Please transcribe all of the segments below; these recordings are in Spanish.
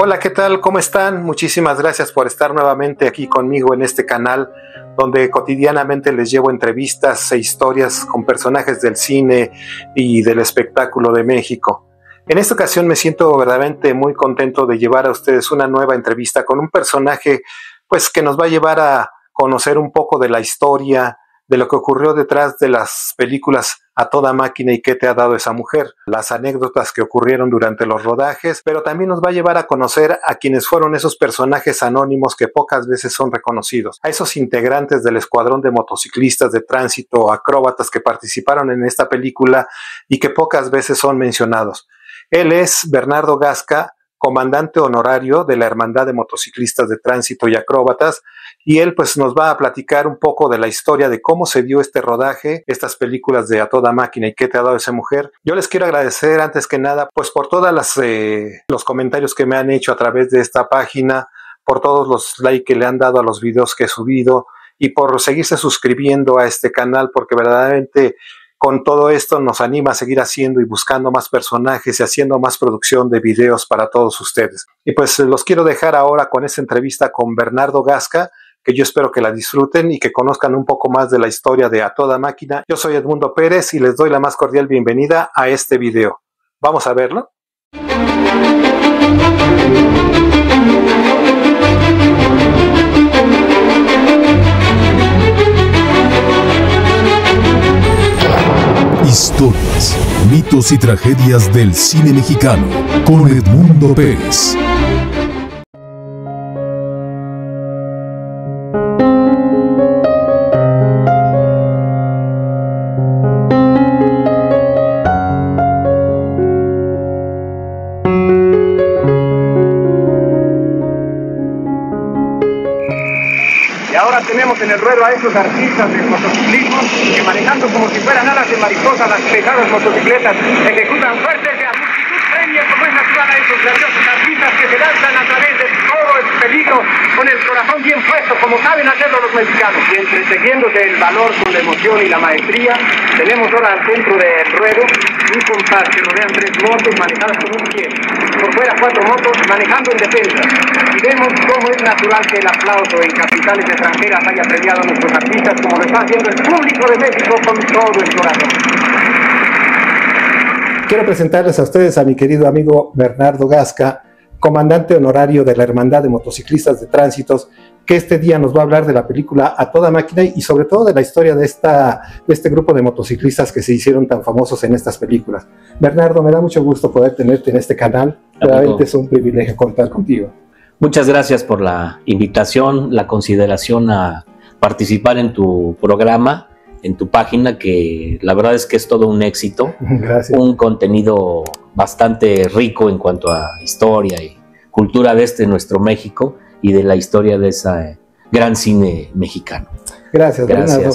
Hola, ¿qué tal? ¿Cómo están? Muchísimas gracias por estar nuevamente aquí conmigo en este canal donde cotidianamente les llevo entrevistas e historias con personajes del cine y del espectáculo de México. En esta ocasión me siento verdaderamente muy contento de llevar a ustedes una nueva entrevista con un personaje pues que nos va a llevar a conocer un poco de la historia, de lo que ocurrió detrás de las películas A Toda Máquina y Qué te ha dado esa mujer, las anécdotas que ocurrieron durante los rodajes, pero también nos va a llevar a conocer a quienes fueron esos personajes anónimos que pocas veces son reconocidos, a esos integrantes del escuadrón de motociclistas de tránsito, acróbatas que participaron en esta película y que pocas veces son mencionados. Él es Bernardo Gasca, comandante honorario de la Hermandad de Motociclistas de Tránsito y Acróbatas, y él pues nos va a platicar un poco de la historia de cómo se dio este rodaje, estas películas de A Toda Máquina y Qué te ha dado esa mujer. Yo les quiero agradecer antes que nada pues por todas los comentarios que me han hecho a través de esta página, por todos los likes que le han dado a los videos que he subido y por seguirse suscribiendo a este canal, porque verdaderamente con todo esto nos anima a seguir haciendo y buscando más personajes y haciendo más producción de videos para todos ustedes. Y pues los quiero dejar ahora con esta entrevista con Bernardo Gasca, que yo espero que la disfruten y que conozcan un poco más de la historia de A Toda Máquina. Yo soy Edmundo Pérez y les doy la más cordial bienvenida a este video. ¿Vamos a verlo? Historias, mitos y tragedias del cine mexicano con Edmundo Pérez. Tenemos en el ruedo a esos artistas del motociclismo que manejando como si fueran alas de mariposa las pesadas motocicletas ejecutan fuertes de a multitud premia como es natural a esos grandiosos artistas que se lanzan a través de todo el peligro con el corazón bien puesto como saben hacerlo los mexicanos. Y entretejiéndose el valor con la emoción y la maestría, tenemos ahora al centro del ruedo un compás que rodean 3 motos manejadas con un pie, por fuera 4 motos manejando en defensa. Y vemos cómo es natural que el aplauso en capitales extranjeras haya premiado a nuestros artistas como lo está haciendo el público de México con todo el corazón. Quiero presentarles a ustedes a mi querido amigo Bernardo Gasca, comandante honorario de la Hermandad de Motociclistas de Tránsitos, que este día nos va a hablar de la película A Toda Máquina y sobre todo de la historia de este grupo de motociclistas que se hicieron tan famosos en estas películas. Bernardo, me da mucho gusto poder tenerte en este canal. Realmente es un privilegio contar contigo. Muchas gracias por la invitación, la consideración a participar en tu programa, en tu página, que la verdad es que es todo un éxito. Gracias. Un contenido bastante rico en cuanto a historia y cultura de nuestro México y de la historia de ese gran cine mexicano. Gracias, Bernardo.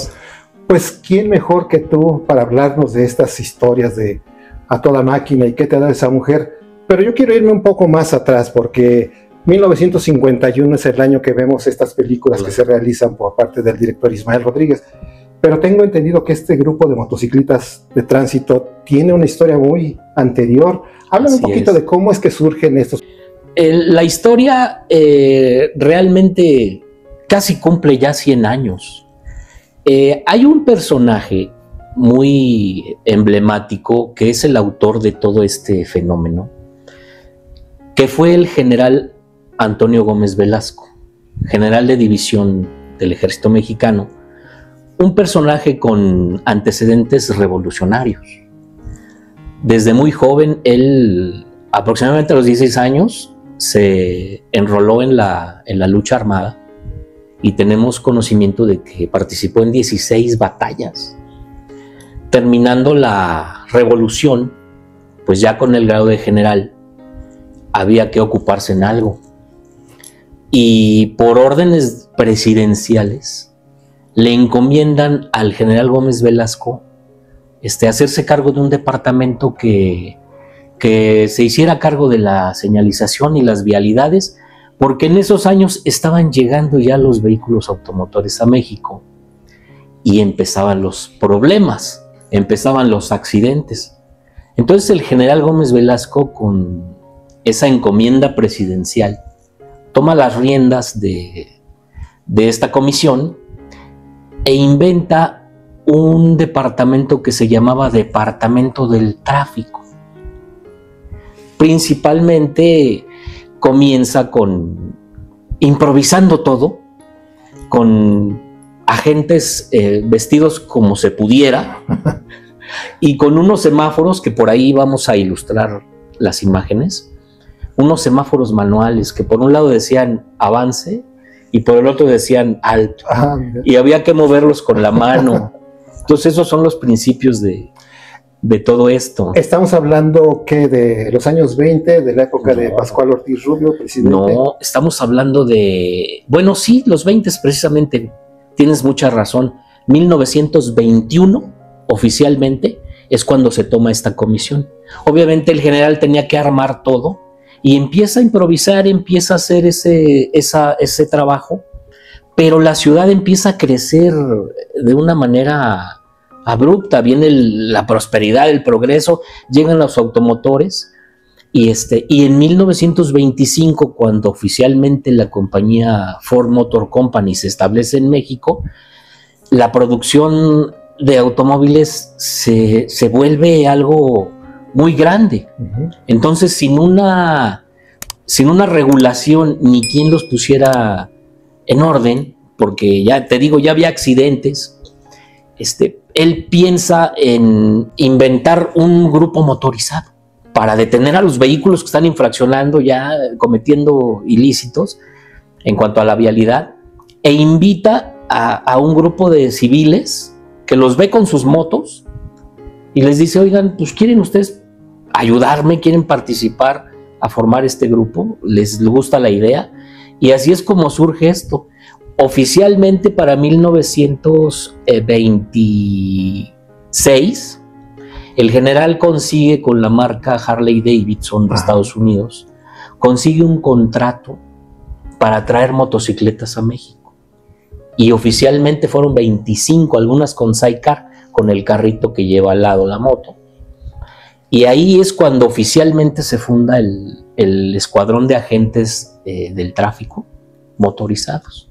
Pues, ¿quién mejor que tú para hablarnos de estas historias de A Toda Máquina y Qué te ha dado esa mujer? Pero yo quiero irme un poco más atrás porque 1951 es el año que vemos estas películas que se realizan por parte del director Ismael Rodríguez. Pero tengo entendido que este grupo de motociclistas de tránsito tiene una historia muy anterior. Háblame un poquito de cómo es que surgen estos. La historia realmente casi cumple ya 100 años. Hay un personaje muy emblemático que es el autor de todo este fenómeno, que fue el general Antonio Gómez Velasco, general de división del Ejército Mexicano, un personaje con antecedentes revolucionarios. Desde muy joven, él aproximadamente a los 16 años se enroló en la lucha armada y tenemos conocimiento de que participó en 16 batallas. Terminando la revolución, pues ya con el grado de general, había que ocuparse en algo. Y por órdenes presidenciales, le encomiendan al general Gómez Velasco hacerse cargo de un departamento que se hiciera cargo de la señalización y las vialidades, porque en esos años estaban llegando ya los vehículos automotores a México y empezaban los problemas, empezaban los accidentes. Entonces el general Gómez Velasco, con esa encomienda presidencial, toma las riendas de esta comisión e inventa un departamento que se llamaba Departamento del Tráfico. Principalmente comienza improvisando todo, con agentes vestidos como se pudiera y con unos semáforos que por ahí vamos a ilustrar las imágenes, unos semáforos manuales que por un lado decían avance y por el otro decían alto, y había que moverlos con la mano. Entonces esos son los principios de todo esto. ¿Estamos hablando que de los años 20, de la época de Pascual Ortiz Rubio, presidente? No, estamos hablando bueno, sí, los 20 precisamente, tienes mucha razón. 1921, oficialmente, es cuando se toma esta comisión. Obviamente el general tenía que armar todo y empieza a improvisar, empieza a hacer ese trabajo, pero la ciudad empieza a crecer de una manera abrupta. Viene la prosperidad, el progreso, llegan los automotores y en 1925, cuando oficialmente la compañía Ford Motor Company se establece en México, la producción de automóviles se vuelve algo muy grande. Entonces, sin una regulación ni quien los pusiera en orden, porque ya te digo, ya había accidentes, él piensa en inventar un grupo motorizado para detener a los vehículos que están infraccionando, ya cometiendo ilícitos en cuanto a la vialidad, e invita a un grupo de civiles que los ve con sus motos y les dice: oigan, pues ¿quieren ustedes ayudarme? ¿Quieren participar a formar este grupo? ¿Les gusta la idea? Y así es como surge esto. Oficialmente para 1926, el general consigue con la marca Harley Davidson de Estados Unidos, consigue un contrato para traer motocicletas a México. Y oficialmente fueron 25, algunas con sidecar, con el carrito que lleva al lado la moto. Y ahí es cuando oficialmente se funda el escuadrón de agentes del tráfico motorizados.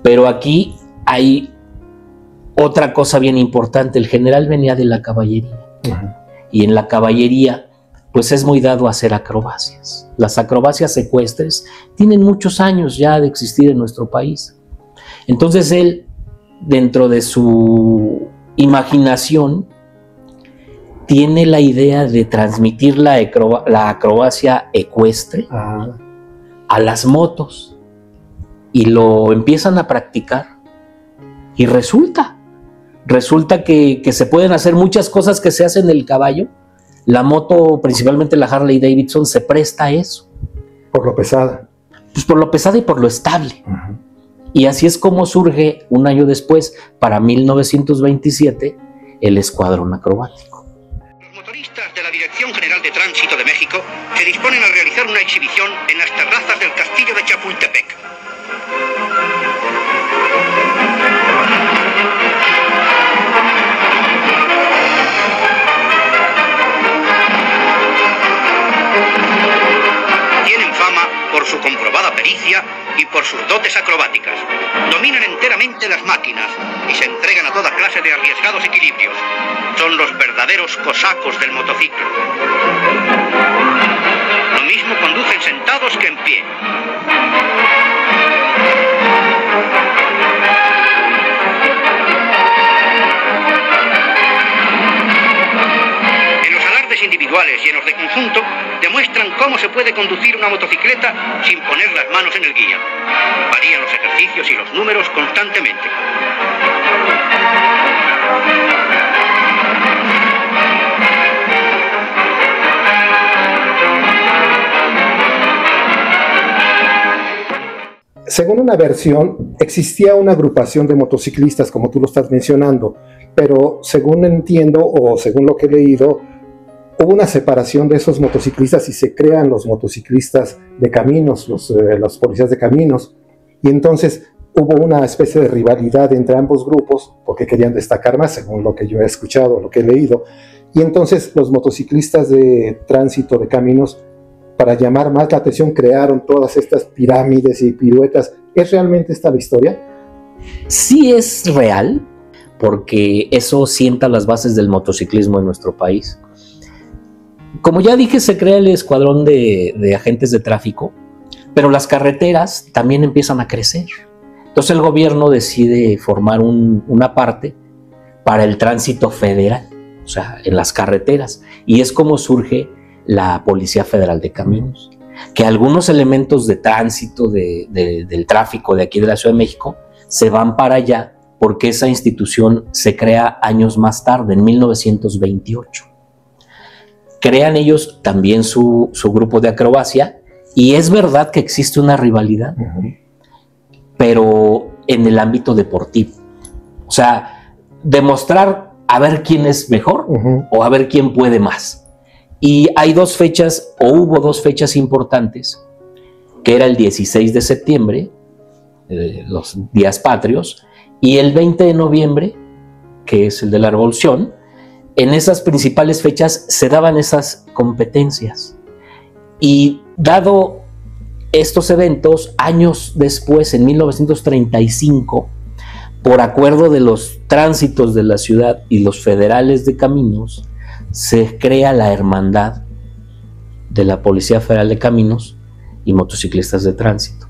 Pero aquí hay otra cosa bien importante. El general venía de la caballería. Y en la caballería pues es muy dado a hacer acrobacias. Las acrobacias ecuestres tienen muchos años ya de existir en nuestro país. Entonces él, dentro de su imaginación, tiene la idea de transmitir la acrobacia ecuestre a las motos. Y lo empiezan a practicar y resulta que se pueden hacer muchas cosas que se hacen en el caballo. La moto, principalmente la Harley Davidson, se presta a eso. Por lo pesada. Pues por lo pesada y por lo estable. Y así es como surge, un año después, para 1927, el escuadrón acrobático. Los motoristas de la Dirección General de Tránsito de México se disponen a realizar una exhibición en las terrazas del Castillo de Chapultepec. Tienen fama por su comprobada pericia y por sus dotes acrobáticas. Dominan enteramente las máquinas y se entregan a toda clase de arriesgados equilibrios. Son los verdaderos cosacos del motociclo. Lo mismo conducen sentados que en pie. Individuales llenos de conjunto demuestran cómo se puede conducir una motocicleta sin poner las manos en el guía. Varían los ejercicios y los números constantemente. Según una versión, existía una agrupación de motociclistas, como tú lo estás mencionando, pero según entiendo o según lo que he leído, hubo una separación de esos motociclistas y se crean los motociclistas de caminos, los policías de caminos, y entonces hubo una especie de rivalidad entre ambos grupos porque querían destacar más, según lo que yo he escuchado, lo que he leído, y entonces los motociclistas de tránsito de caminos para llamar más la atención, crearon todas estas pirámides y piruetas. ¿Es realmente esta la historia? Sí es real, porque eso sienta las bases del motociclismo en nuestro país. Como ya dije, se crea el escuadrón de agentes de tráfico, pero las carreteras también empiezan a crecer. Entonces el gobierno decide formar una parte para el tránsito federal, o sea, en las carreteras. Y es como surge la Policía Federal de Caminos, que algunos elementos de tránsito del tráfico de aquí de la Ciudad de México se van para allá, porque esa institución se crea años más tarde, en 1928. Crean ellos también su grupo de acrobacia, y es verdad que existe una rivalidad, pero en el ámbito deportivo. O sea, demostrar a ver quién es mejor o a ver quién puede más. Y hay dos fechas, o hubo dos fechas importantes, que era el 16 de septiembre, los días patrios, y el 20 de noviembre, que es el de la Revolución. En esas principales fechas se daban esas competencias. Y dado estos eventos, años después, en 1935, por acuerdo de los tránsitos de la ciudad y los federales de caminos, se crea la hermandad de la Policía Federal de Caminos y motociclistas de tránsito.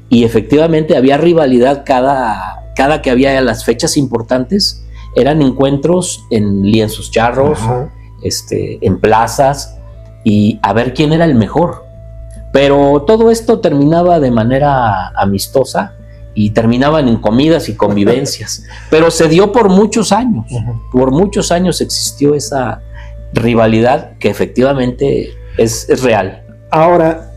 Y efectivamente había rivalidad cada que había las fechas importantes. Eran encuentros en lienzos charros, en plazas, y a ver quién era el mejor. Pero todo esto terminaba de manera amistosa y terminaban en comidas y convivencias. Pero se dio por muchos años. Por muchos años existió esa rivalidad que efectivamente es real. Ahora,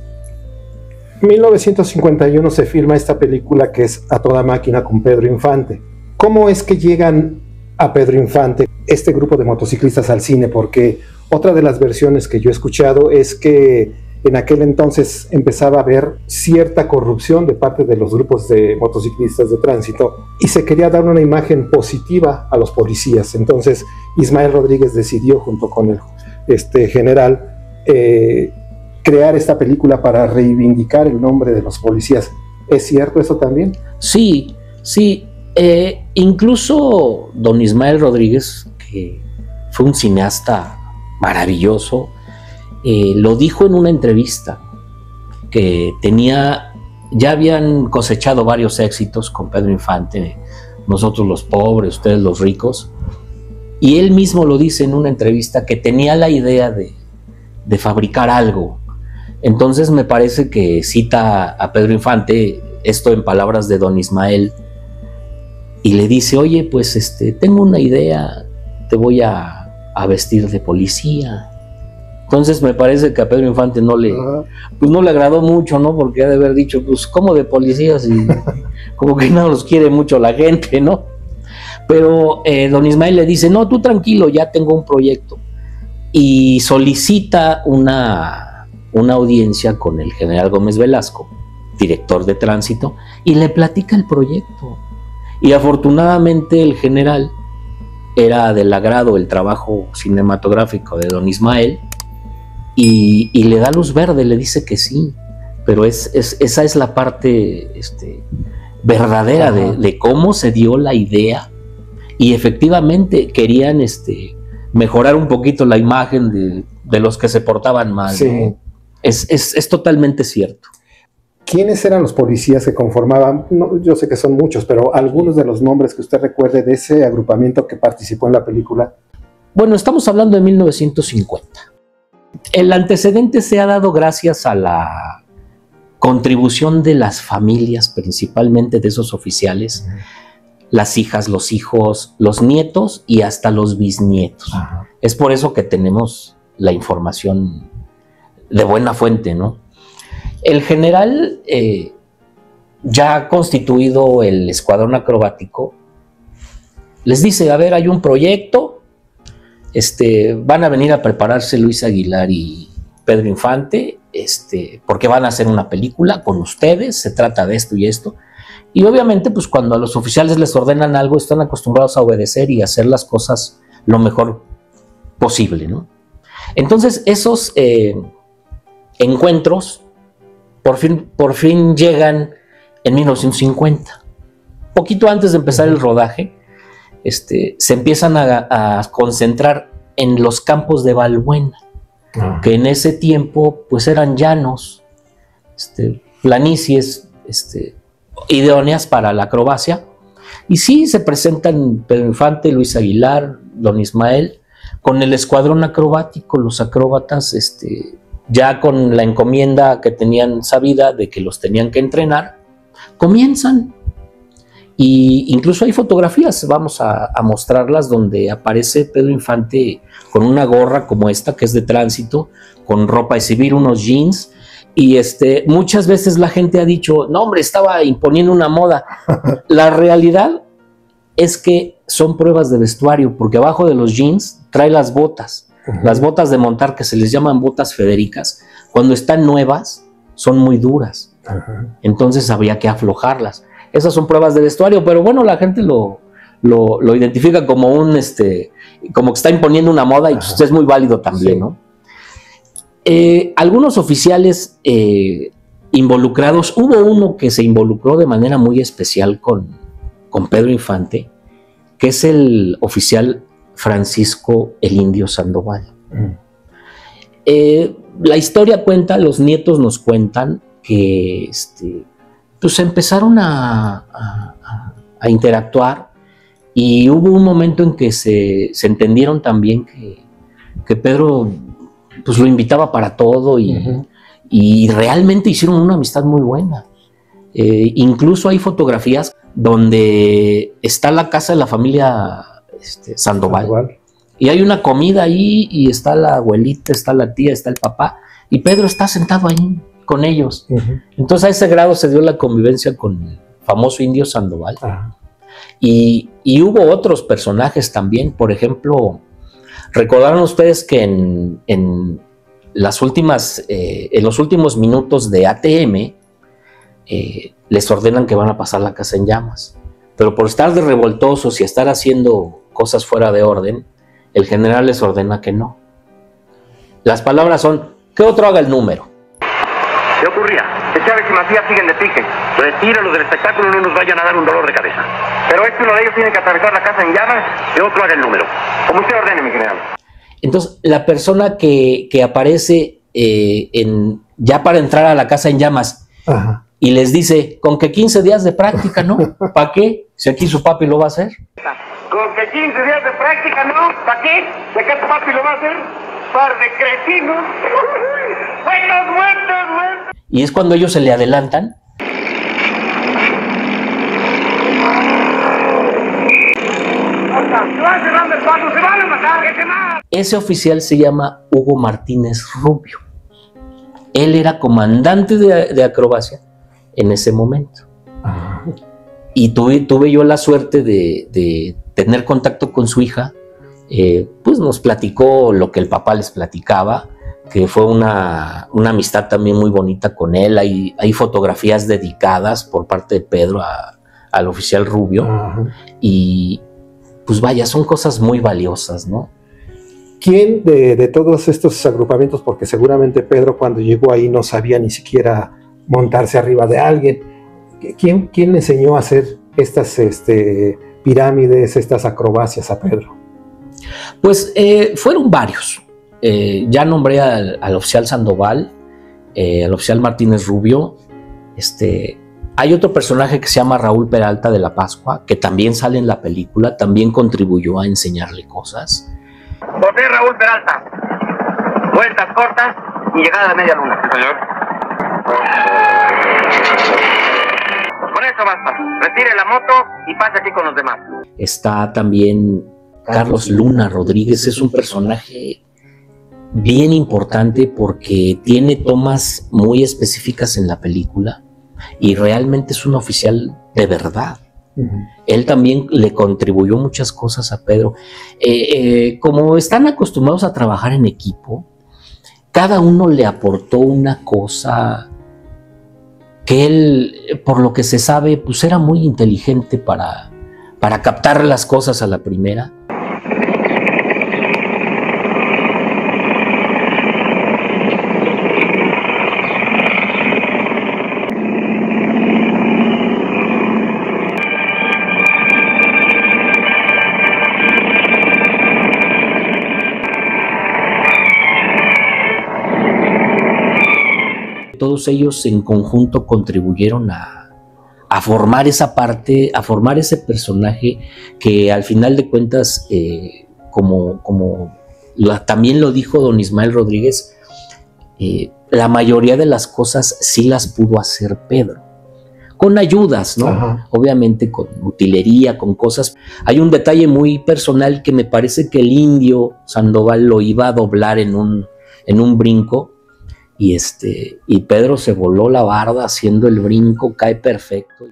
1951 se filma esta película que es A Toda Máquina con Pedro Infante. ¿Cómo es que llegan a Pedro Infante este grupo de motociclistas al cine? Porque otra de las versiones que yo he escuchado es que en aquel entonces empezaba a haber cierta corrupción de parte de los grupos de motociclistas de tránsito y se quería dar una imagen positiva a los policías. Entonces Ismael Rodríguez decidió, junto con el general, crear esta película para reivindicar el nombre de los policías. ¿Es cierto eso también? Sí, sí. Incluso don Ismael Rodríguez, que fue un cineasta maravilloso, lo dijo en una entrevista, que ya habían cosechado varios éxitos con Pedro Infante, nosotros los pobres, ustedes los ricos, y él mismo lo dice en una entrevista, que tenía la idea de fabricar algo. Entonces me parece que cita a Pedro Infante, esto en palabras de don Ismael, y le dice: oye, pues tengo una idea, te voy a vestir de policía. Entonces me parece que a Pedro Infante no le agradó mucho, ¿no? Porque ha de haber dicho, pues, ¿cómo de policías? Y como que no los quiere mucho la gente, ¿no? Pero don Ismael le dice: no, tú tranquilo, ya tengo un proyecto. Y solicita una audiencia con el general Gómez Velasco, director de tránsito, y le platica el proyecto. Y afortunadamente el general era del agrado el trabajo cinematográfico de don Ismael, y le da luz verde, le dice que sí. Pero esa es la parte verdadera de cómo se dio la idea. Y efectivamente querían mejorar un poquito la imagen de los que se portaban mal, sí, ¿no? Es totalmente cierto. ¿Quiénes eran los policías que conformaban? No, yo sé que son muchos, pero algunos de los nombres que usted recuerde de ese agrupamiento que participó en la película. Bueno, estamos hablando de 1950. El antecedente se ha dado gracias a la contribución de las familias, principalmente de esos oficiales, las hijas, los hijos, los nietos y hasta los bisnietos. Es por eso que tenemos la información de buena fuente, ¿no? El general, ya constituido el escuadrón acrobático, les dice: a ver, hay un proyecto, van a venir a prepararse Luis Aguilar y Pedro Infante, porque van a hacer una película con ustedes, se trata de esto y esto. Y obviamente, pues cuando a los oficiales les ordenan algo, están acostumbrados a obedecer y hacer las cosas lo mejor posible, ¿no? Entonces, encuentros por fin llegan en 1950. Poquito antes de empezar el rodaje, se empiezan a concentrar en los campos de Balbuena, que en ese tiempo pues eran llanos, planicies idóneas para la acrobacia. Y sí, se presentan Pedro Infante, Luis Aguilar, Don Ismael, con el escuadrón acrobático, los acróbatas, ya con la encomienda que tenían sabida de que los tenían que entrenar, comienzan. Y incluso hay fotografías, vamos a mostrarlas, donde aparece Pedro Infante con una gorra como esta, que es de tránsito, con ropa de civil, unos jeans. Y muchas veces la gente ha dicho, no hombre, estaba imponiendo una moda. La realidad es que son pruebas de vestuario, porque abajo de los jeans trae las botas de montar, que se les llaman botas Federicas. Cuando están nuevas son muy duras, entonces había que aflojarlas. Esas son pruebas de vestuario, pero bueno, la gente lo identifica como como que está imponiendo una moda, y pues es muy válido también, sí, ¿no? Algunos oficiales involucrados, hubo uno que se involucró de manera muy especial con Pedro Infante, que es el oficial Francisco el Indio Sandoval. La historia cuenta, los nietos nos cuentan que pues empezaron a interactuar, y hubo un momento en que se entendieron también que Pedro pues lo invitaba para todo, y realmente hicieron una amistad muy buena. Incluso hay fotografías donde está la casa de la familia Sandoval, y hay una comida ahí, y está la abuelita, está la tía, está el papá, y Pedro está sentado ahí con ellos. Entonces a ese grado se dio la convivencia con el famoso Indio Sandoval. Y hubo otros personajes también. Por ejemplo, recordaron ustedes que en los últimos minutos de ATM les ordenan que van a pasar la casa en llamas, pero por estar de revoltosos y estar haciendo cosas fuera de orden, el general les ordena que no. Las palabras son: que otro haga el número. ¿Qué ocurría? Que Chávez y Macías siguen de pique. Retíralo del espectáculo, no nos vayan a dar un dolor de cabeza. Pero uno de ellos tiene que atravesar la casa en llamas, que otro haga el número. Como usted ordene, mi general. Entonces, la persona que aparece ya para entrar a la casa en llamas, y les dice, con que 15 días de práctica, ¿no? ¿Para qué? Si aquí su papi lo va a hacer. Con que 15 días de práctica, ¿no? ¿Para qué? ¿De qué tu papi lo va a hacer? Par de cretinos. Muertos. Y es cuando ellos se le adelantan. Se va cerrando el paso, se van a matar, ese más. Ese oficial se llama Hugo Martínez Rubio. Él era comandante de acrobacia en ese momento. Y tuve yo la suerte de tener contacto con su hija. Pues nos platicó lo que el papá les platicaba, que fue una amistad también muy bonita con él. Hay fotografías dedicadas por parte de Pedro al oficial Rubio. Y pues vaya, son cosas muy valiosas, ¿no? ¿Quién de todos estos agrupamientos, porque seguramente Pedro cuando llegó ahí no sabía ni siquiera montarse arriba de alguien, ¿quién le enseñó a hacer estas pirámides, estas acrobacias a Pedro? Pues fueron varios. Ya nombré al oficial Sandoval, al oficial Martínez Rubio. Hay otro personaje que se llama Raúl Peralta de la Pascua, que también sale en la película, también contribuyó a enseñarle cosas. José Raúl Peralta. Vueltas cortas y llegada de media luna. Señor. Con eso basta. Retire la moto y pase aquí con los demás. Está también Carlos Luna Rodríguez. Es un personaje bien importante porque tiene tomas muy específicas en la película y realmente es un oficial de verdad. Él también le contribuyó muchas cosas a Pedro. Como están acostumbrados a trabajar en equipo, cada uno le aportó una cosa que él, por lo que se sabe, pues era muy inteligente para captar las cosas a la primera. todos ellos en conjunto contribuyeron a formar esa parte, a formar ese personaje que al final de cuentas, también lo dijo don Ismael Rodríguez, la mayoría de las cosas sí las pudo hacer Pedro, con ayudas, ¿no? Ajá. Obviamente con utilería, con cosas. Hay un detalle muy personal que me parece que el indio Sandoval lo iba a doblar en un brinco, y Pedro se voló la barda haciendo el brinco, cae perfecto.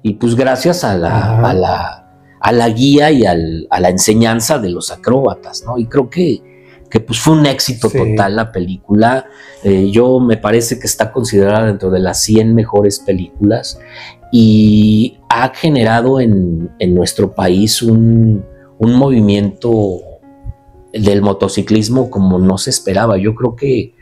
Y pues gracias a la guía y a la enseñanza de los acróbatas, ¿no? Y creo que pues fue un éxito total la película. Yo me parece que está considerada dentro de las 100 mejores películas y ha generado en nuestro país un movimiento del motociclismo como no se esperaba. Yo creo que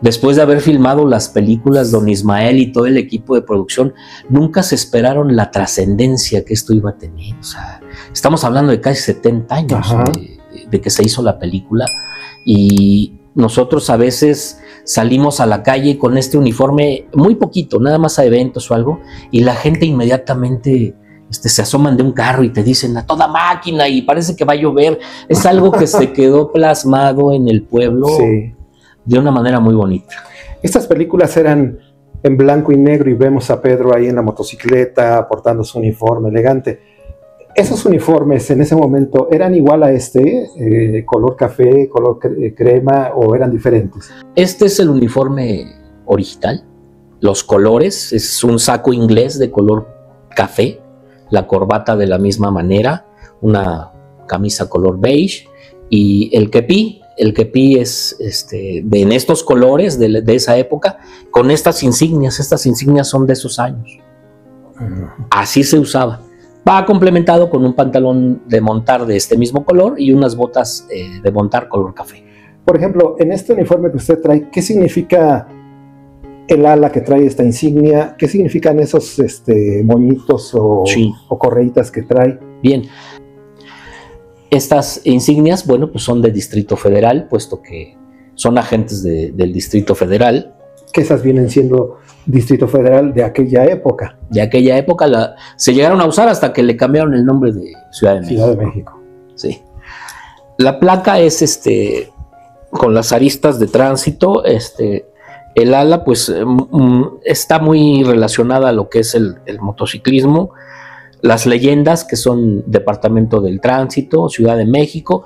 después de haber filmado las películas, don Ismael y todo el equipo de producción nunca se esperaron la trascendencia que esto iba a tener. O sea, estamos hablando de casi 70 años de que se hizo la película, y nosotros a veces salimos a la calle con este uniforme muy poquito, nada más a eventos o algo, y la gente inmediatamente se asoman de un carro y te dicen a toda máquina y parece que va a llover. Es algo que se quedó plasmado en el pueblo de una manera muy bonita. Estas películas eran en blanco y negro y vemos a Pedro ahí en la motocicleta portando su uniforme elegante. ¿Esos uniformes en ese momento eran igual a color café, color crema, o eran diferentes? Este es el uniforme original. Los colores, es un saco inglés de color café, la corbata de la misma manera, una camisa color beige, y el kepi es en estos colores de esa época, con estas insignias son de esos años. Así se usaba. Va complementado con un pantalón de montar de este mismo color y unas botas de montar color café. Por ejemplo, en este uniforme que usted trae, ¿qué significa el ala que trae esta insignia? ¿Qué significan esos moñitos o correitas que trae? Bien. Estas insignias, bueno, pues son del Distrito Federal, puesto que son agentes del Distrito Federal. Que esas vienen siendo Distrito Federal de aquella época. De aquella época se llegaron a usar hasta que le cambiaron el nombre de Ciudad de México. Ciudad de México. Sí. La placa es con las aristas de tránsito. El ala, pues, está muy relacionada a lo que es el motociclismo. Las leyendas, que son Departamento del Tránsito, Ciudad de México.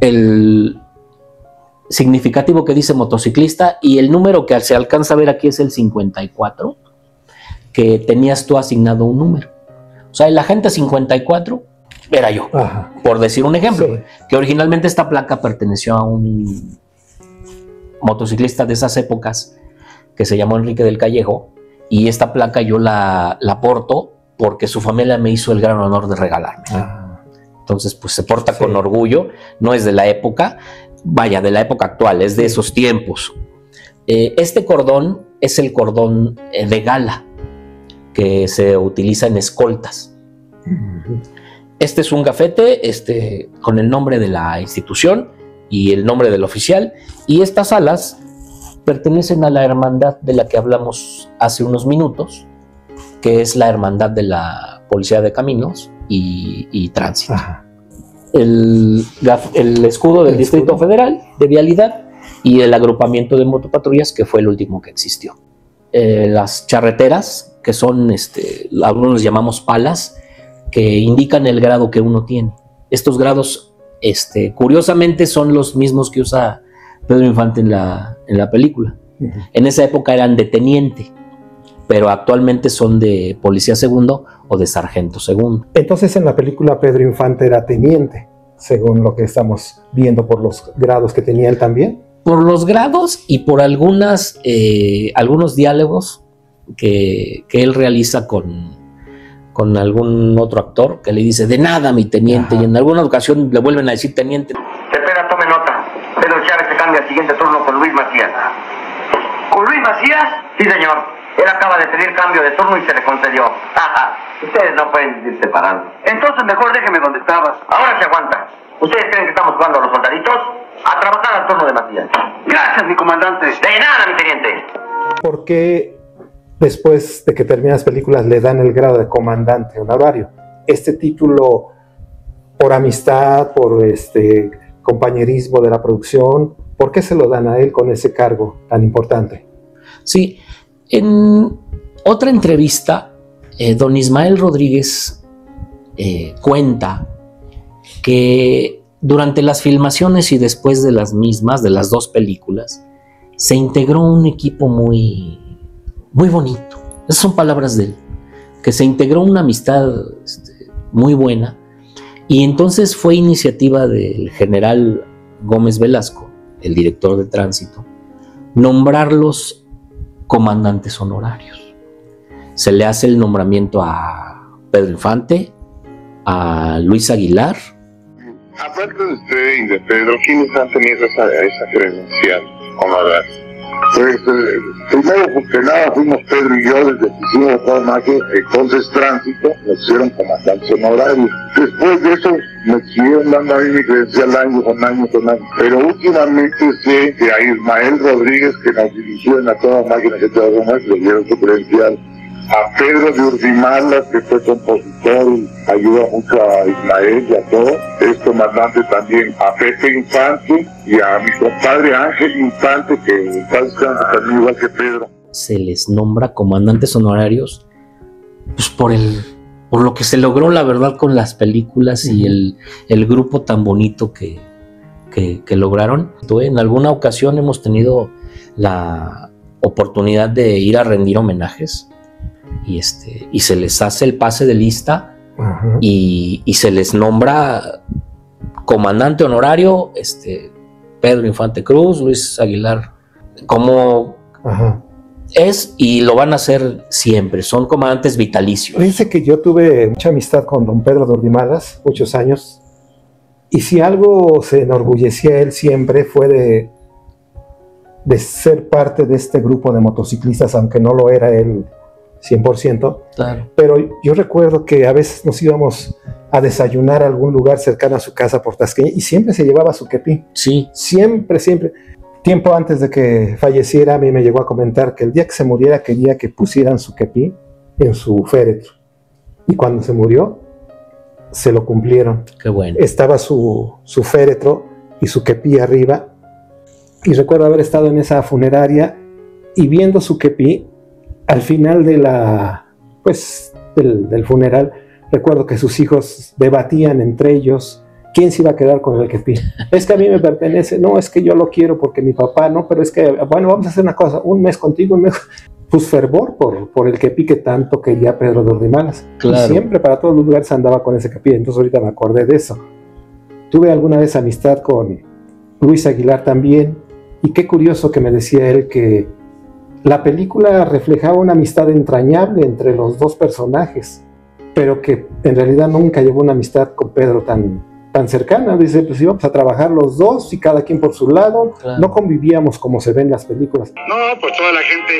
El significativo que dice motociclista, y el número que se alcanza a ver aquí es el 54, que tenías tú asignado un número. O sea, el agente 54 era yo. Ajá. Por decir un ejemplo, que originalmente esta placa perteneció a un motociclista de esas épocas que se llamó Enrique del Callejo, y esta placa yo la porto porque su familia me hizo el gran honor de regalarme. Entonces, pues se porta con orgullo. No es de la época, vaya, de la época actual, es de esos tiempos. Este cordón es el cordón de gala que se utiliza en escoltas. Este es un gafete con el nombre de la institución y el nombre del oficial, y estas alas pertenecen a la hermandad de la que hablamos hace unos minutos, que es la hermandad de la Policía de Caminos y Tránsito. Ajá. El escudo del Distrito Federal de Vialidad y el agrupamiento de motopatrullas, que fue el último que existió. Las charreteras, que son, algunos llamamos palas, que indican el grado que uno tiene. Estos grados, curiosamente, son los mismos que usa Pedro Infante en la película. Uh-huh. En esa época eran de teniente, pero actualmente son de policía segundo o de sargento segundo. Entonces en la película Pedro Infante era teniente, según lo que estamos viendo por los grados que tenía él también. Por los grados y por algunos diálogos que él realiza con algún otro actor, que le dice, de nada, mi teniente. Ajá. Y en alguna ocasión le vuelven a decir teniente. Espera, tome nota. Pedro Chávez se cambia al siguiente turno con Luis Macías. ¿Con Luis Macías? Sí, señor. Él acaba de pedir cambio de turno y se le concedió. Ajá, ustedes no pueden ir separando. Entonces mejor déjeme donde estabas. Ahora se aguanta. ¿Ustedes creen que estamos jugando a los soldaditos? A trabajar al turno de Macías. Gracias, mi comandante. De nada, mi teniente. ¿Por qué después de que terminan las películas le dan el grado de comandante honorario? Este título, por amistad, por compañerismo de la producción, ¿por qué se lo dan a él con ese cargo tan importante? Sí, en otra entrevista, don Ismael Rodríguez cuenta que durante las filmaciones y después de las mismas, de las dos películas, se integró un equipo muy, muy bonito. Esas son palabras de él, que se integró una amistad muy buena, y entonces fue iniciativa del general Gómez Velasco, el director de tránsito, nombrarlos comandantes honorarios. Se le hace el nombramiento a Pedro Infante, a Luis Aguilar. Aparte de usted y de Pedro, ¿quiénes han tenido esa credencial, comandante? Pues, primero, porque nada, fuimos Pedro y yo desde que hicimos toda máquina, entonces tránsito, nos hicieron comandantes honorarios. Después de eso, me siguieron dando a mí mi credencial año con año con año. Pero últimamente sé que a Ismael Rodríguez, que nos dirigió en la toda máquina que toda máquina, le dieron su credencial. A Pedro de Urdimalas, que fue compositor y ayuda mucho a Ismael y a todo, es comandante también. A Pepe Infante y a mi compadre Ángel Infante, que está también igual que Pedro. Se les nombra comandantes honorarios pues por lo que se logró, la verdad, con las películas y el grupo tan bonito que lograron. En alguna ocasión hemos tenido la oportunidad de ir a rendir homenajes, y se les hace el pase de lista, y se les nombra comandante honorario Pedro Infante Cruz, Luis Aguilar, como es, y lo van a hacer siempre, son comandantes vitalicios. Dice que yo tuve mucha amistad con don Pedro de Urdimalas, muchos años, y si algo se enorgullecía él siempre fue de ser parte de este grupo de motociclistas, aunque no lo era él 100%, claro. Pero yo recuerdo que a veces nos íbamos a desayunar a algún lugar cercano a su casa por Tasqueña, y siempre se llevaba su kepí. Sí. Siempre. Tiempo antes de que falleciera, a mí me llegó a comentar que el día que se muriera quería que pusieran su kepí en su féretro. Y cuando se murió, se lo cumplieron. Qué bueno. Estaba su féretro y su kepí arriba. Y recuerdo haber estado en esa funeraria y viendo su kepí. Al final de del funeral, recuerdo que sus hijos debatían entre ellos quién se iba a quedar con el kepí. Es que a mí me pertenece, no, es que yo lo quiero porque mi papá, no, pero es que, bueno, vamos a hacer una cosa, un mes contigo, un mes. Pues fervor por el kepí que tanto quería Pedro de Urdimalas. Claro. Y siempre para todos los lugares andaba con ese kepí, entonces ahorita me acordé de eso. Tuve alguna vez amistad con Luis Aguilar también, y qué curioso que me decía él que la película reflejaba una amistad entrañable entre los dos personajes, pero que en realidad nunca llevó una amistad con Pedro tan cercana. Dice, pues íbamos a trabajar los dos y cada quien por su lado, claro. No convivíamos como se ve en las películas. No, pues toda la gente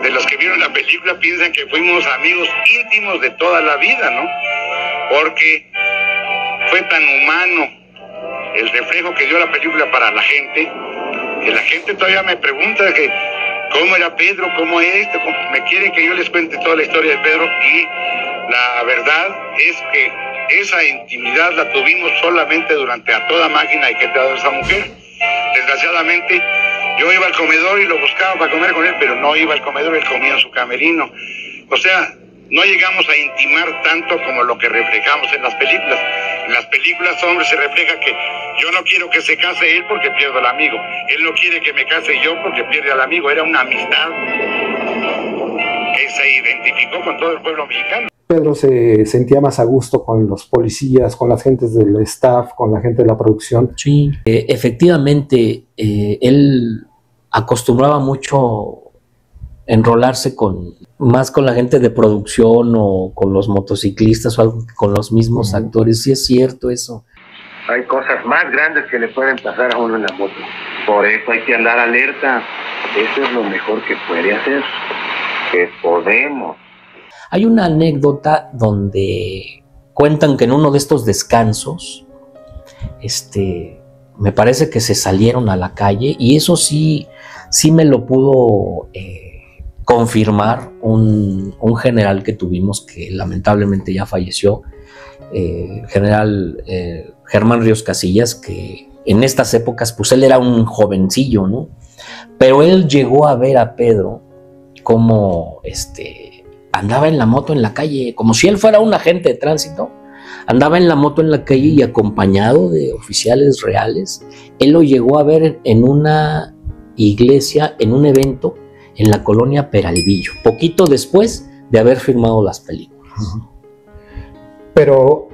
de los que vieron la película piensan que fuimos amigos íntimos de toda la vida, ¿no? Porque fue tan humano el reflejo que dio la película para la gente, que la gente todavía me pregunta que cómo era Pedro, cómo es esto, me quieren que yo les cuente toda la historia de Pedro, y la verdad es que esa intimidad la tuvimos solamente durante A Toda Máquina y que te ha dado esa mujer. Desgraciadamente yo iba al comedor y lo buscaba para comer con él, pero no iba al comedor, él comía en su camerino. O sea, no llegamos a intimar tanto como lo que reflejamos en las películas. En las películas, hombre, se refleja que yo no quiero que se case él porque pierdo al amigo. Él no quiere que me case yo porque pierde al amigo. Era una amistad que se identificó con todo el pueblo mexicano. Pedro se sentía más a gusto con los policías, con las gentes del staff, con la gente de la producción. Sí, efectivamente, él acostumbraba mucho enrolarse más con la gente de producción o con los motociclistas o algo, con los mismos actores. Sí es cierto eso. Hay cosas más grandes que le pueden pasar a uno en la moto. Por eso hay que andar alerta. Eso es lo mejor que puede hacer. Que podemos. Hay una anécdota donde cuentan que en uno de estos descansos, me parece que se salieron a la calle, y eso sí me lo pudo confirmar un general que tuvimos, que lamentablemente ya falleció, general Germán Ríos Casillas, que en estas épocas, pues él era un jovencillo, ¿no? Pero él llegó a ver a Pedro como andaba en la moto en la calle, como si él fuera un agente de tránsito. Andaba en la moto en la calle y acompañado de oficiales reales. Él lo llegó a ver en una iglesia, en un evento en la colonia Peralvillo, poquito después de haber filmado las películas. Pero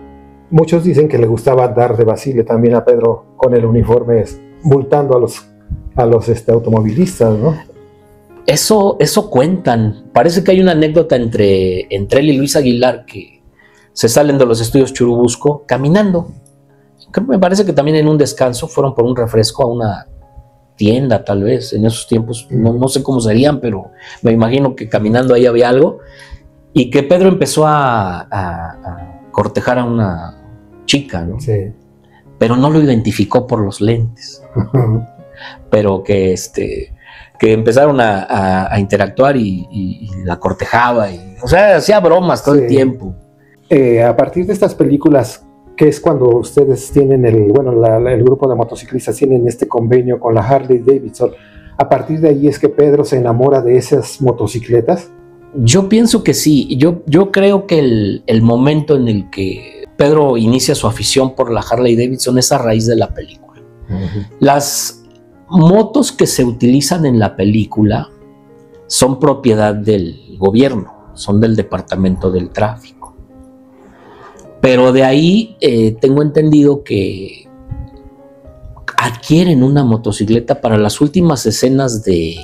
muchos dicen que le gustaba andar de vacile también a Pedro con el uniforme, multando a los automovilistas, ¿no? Eso cuentan. Parece que hay una anécdota entre él y Luis Aguilar, que se salen de los estudios Churubusco caminando. Me parece que también en un descanso fueron por un refresco a una tienda, tal vez. En esos tiempos no sé cómo serían, pero me imagino que caminando ahí había algo. Y que Pedro empezó a cortejar a una chica, ¿no? Sí. Pero no lo identificó por los lentes. Pero que empezaron a interactuar y la cortejaba, o sea, hacía bromas todo el tiempo. A partir de estas películas, que es cuando ustedes tienen el grupo de motociclistas tienen este convenio con la Harley Davidson, a partir de ahí es que Pedro se enamora de esas motocicletas. Yo pienso que sí. Yo creo que el momento en el que Pedro inicia su afición por la Harley Davidson es a raíz de la película. Las motos que se utilizan en la película son propiedad del gobierno, son del Departamento del Tráfico. Pero de ahí tengo entendido que adquieren una motocicleta para las últimas escenas de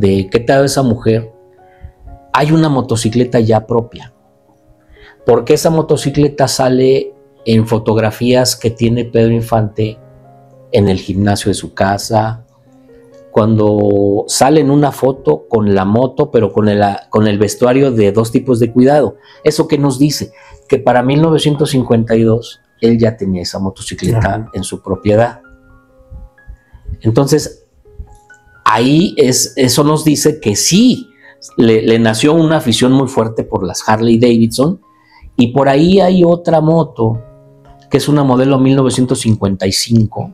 ¿Qué tal esa mujer? Hay una motocicleta ya propia, porque esa motocicleta sale en fotografías que tiene Pedro Infante en el gimnasio de su casa, cuando sale en una foto con la moto, pero con el vestuario de dos tipos de cuidado. ¿Eso qué nos dice? Que para 1952 él ya tenía esa motocicleta en su propiedad. Entonces, ahí eso nos dice que sí, le nació una afición muy fuerte por las Harley Davidson, y por ahí hay otra moto, que es una modelo 1955,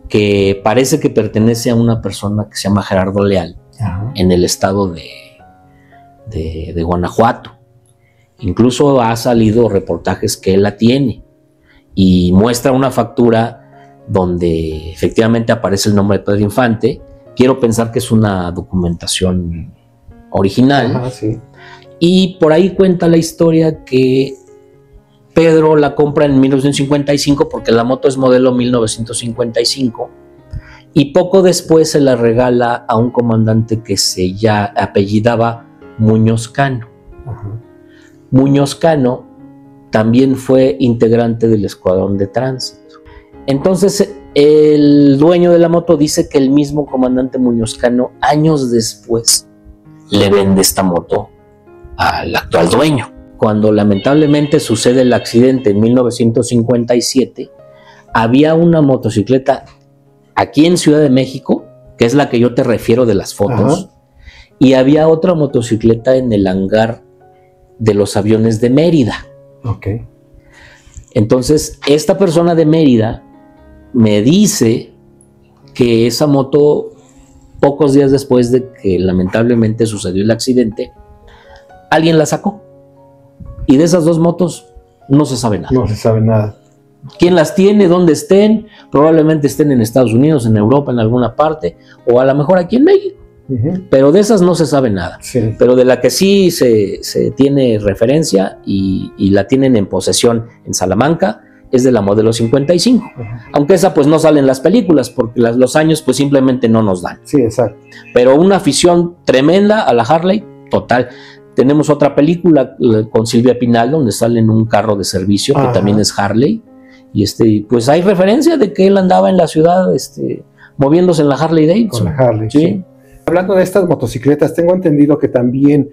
que parece que pertenece a una persona que se llama Gerardo Leal, en el estado de Guanajuato. Incluso ha salido reportajes que él la tiene, y muestra una factura donde efectivamente aparece el nombre de Pedro Infante. Quiero pensar que es una documentación original. Sí. Y por ahí cuenta la historia que Pedro la compra en 1955, porque la moto es modelo 1955, y poco después se la regala a un comandante que se apellidaba Muñoz Cano. Muñoz Cano también fue integrante del escuadrón de tránsito. Entonces el dueño de la moto dice que el mismo comandante Muñoz Cano, años después, le vende esta moto al actual dueño. Cuando lamentablemente sucede el accidente en 1957, había una motocicleta aquí en Ciudad de México, que es la que yo te refiero de las fotos, y había otra motocicleta en el hangar de los aviones de Mérida. Entonces, esta persona de Mérida me dice que esa moto, pocos días después de que lamentablemente sucedió el accidente, alguien la sacó. Y de esas dos motos no se sabe nada. No se sabe nada. ¿Quién las tiene? ¿Dónde estén? Probablemente estén en Estados Unidos, en Europa, en alguna parte, o a lo mejor aquí en México. Pero de esas no se sabe nada. Sí. Pero de la que sí se tiene referencia y la tienen en posesión en Salamanca es de la modelo 55. Aunque esa pues no sale en las películas porque los años pues simplemente no nos dan. Sí, exacto. Pero una afición tremenda a la Harley, total. Tenemos otra película con Silvia Pinal donde sale en un carro de servicio que también es Harley. Y pues hay referencia de que él andaba en la ciudad moviéndose en la Harley Davidson. Con la Harley, ¿Sí? sí. Hablando de estas motocicletas, tengo entendido que también